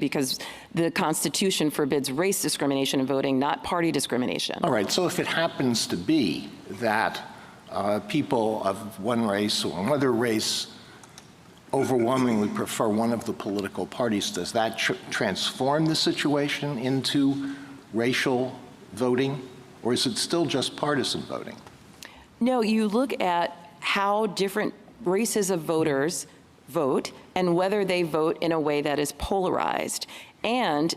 because the Constitution forbids race discrimination in voting, not party discrimination. All right, so if it happens to be that people of one race or another race overwhelmingly prefer one of the political parties, does that transform the situation into racial voting, or is it still just partisan voting? No, you look at how different races of voters vote and whether they vote in a way that is polarized. And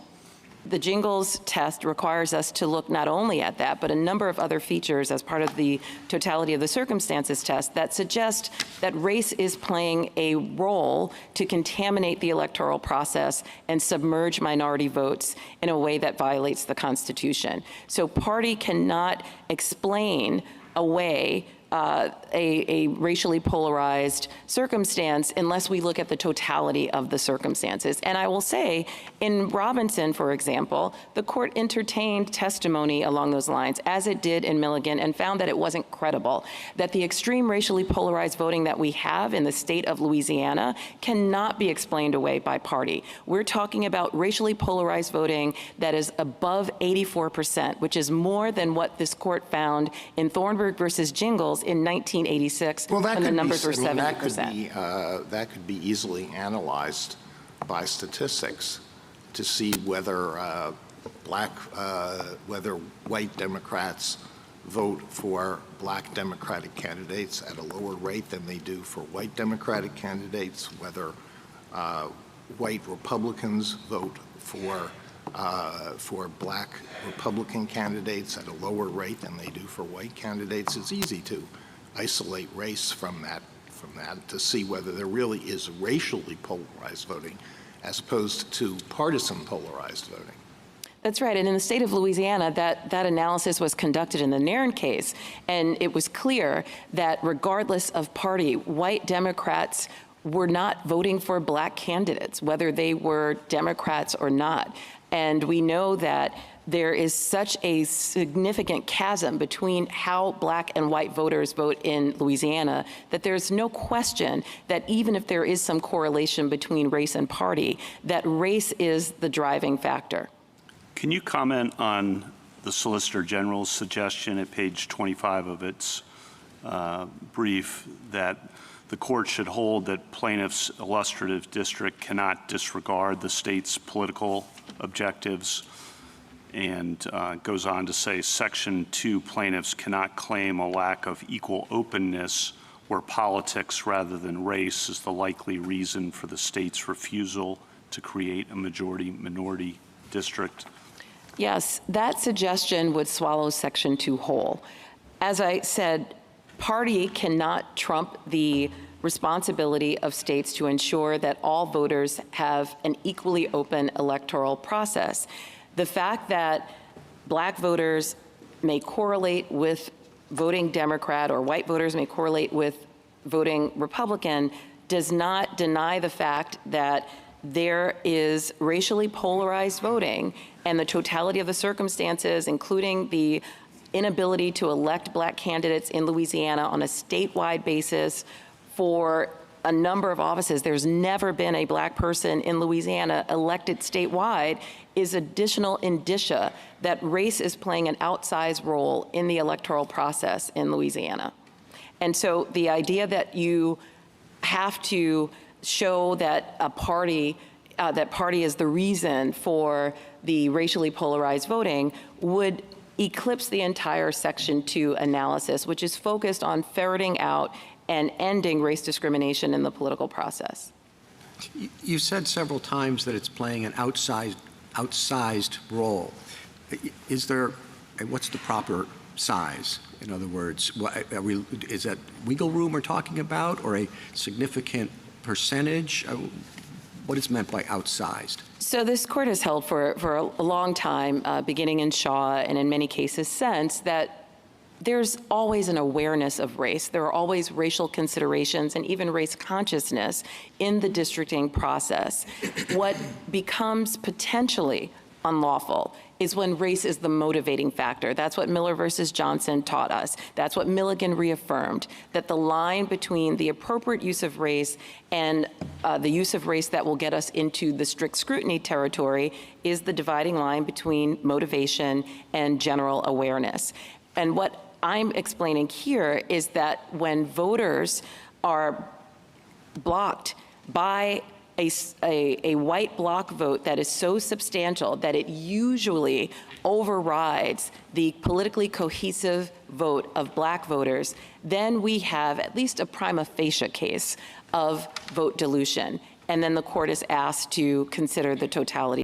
the Jingles test requires us to look not only at that, but a number of other features as part of the totality of the circumstances test that suggest that race is playing a role to contaminate the electoral process and submerge minority votes in a way that violates the Constitution. So party cannot explain away a racially polarized circumstance unless we look at the totality of the circumstances. And I will say, in Robinson, for example, the court entertained testimony along those lines, as it did in Milligan, and found that it wasn't credible, that the extreme racially polarized voting that we have in the state of Louisiana cannot be explained away by party. We're talking about racially polarized voting that is above 84%, which is more than what this court found in Thornburg versus Jingles in 1986, when the numbers were 70%. That could be easily analyzed by statistics to see whether whether white Democrats vote for black Democratic candidates at a lower rate than they do for white Democratic candidates, whether white Republicans vote for black Republican candidates at a lower rate than they do for white candidates. It's easy to isolate race from that to see whether there really is racially polarized voting as opposed to partisan polarized voting. That's right, and in the state of Louisiana, that analysis was conducted in the Nairn case, and it was clear that regardless of party, white Democrats were not voting for black candidates, whether they were Democrats or not. And we know that there is such a significant chasm between how black and white voters vote in Louisiana that there's no question that even if there is some correlation between race and party, that race is the driving factor. Can you comment on the Solicitor General's suggestion at page 25 of its brief that the court should hold that plaintiff's illustrative district cannot disregard the state's political objectives, and goes on to say Section 2 plaintiffs cannot claim a lack of equal openness where politics rather than race is the likely reason for the state's refusal to create a majority-minority district? Yes, that suggestion would swallow Section 2 whole. As I said, party cannot trump the responsibility of states to ensure that all voters have an equally open electoral process. The fact that black voters may correlate with voting Democrat or white voters may correlate with voting Republican does not deny the fact that there is racially polarized voting, and the totality of the circumstances, including the inability to elect black candidates in Louisiana on a statewide basis for a number of offices. There's never been a black person in Louisiana elected statewide, is additional indicia that race is playing an outsized role in the electoral process in Louisiana. And so the idea that you have to show that a party, is the reason for the racially polarized voting would eclipse the entire Section 2 analysis, which is focused on ferreting out and ending race discrimination in the political process. You've said several times that it's playing an outsized role. Is there, what's the proper size? In other words, is that wiggle room we're talking about, or a significant percentage? What is meant by outsized? So this court has held for a long time, beginning in Shaw and in many cases since, that there's always an awareness of race. There are always racial considerations and even race consciousness in the districting process. What becomes potentially unlawful is when race is the motivating factor. That's what Miller versus Johnson taught us. That's what Milligan reaffirmed, that the line between the appropriate use of race and the use of race that will get us into the strict scrutiny territory is the dividing line between motivation and general awareness. And what I'm explaining here is that when voters are blocked by a white block vote that is so substantial that it usually overrides the politically cohesive vote of black voters, then we have at least a prima facie case of vote dilution. And then the court is asked to consider the totality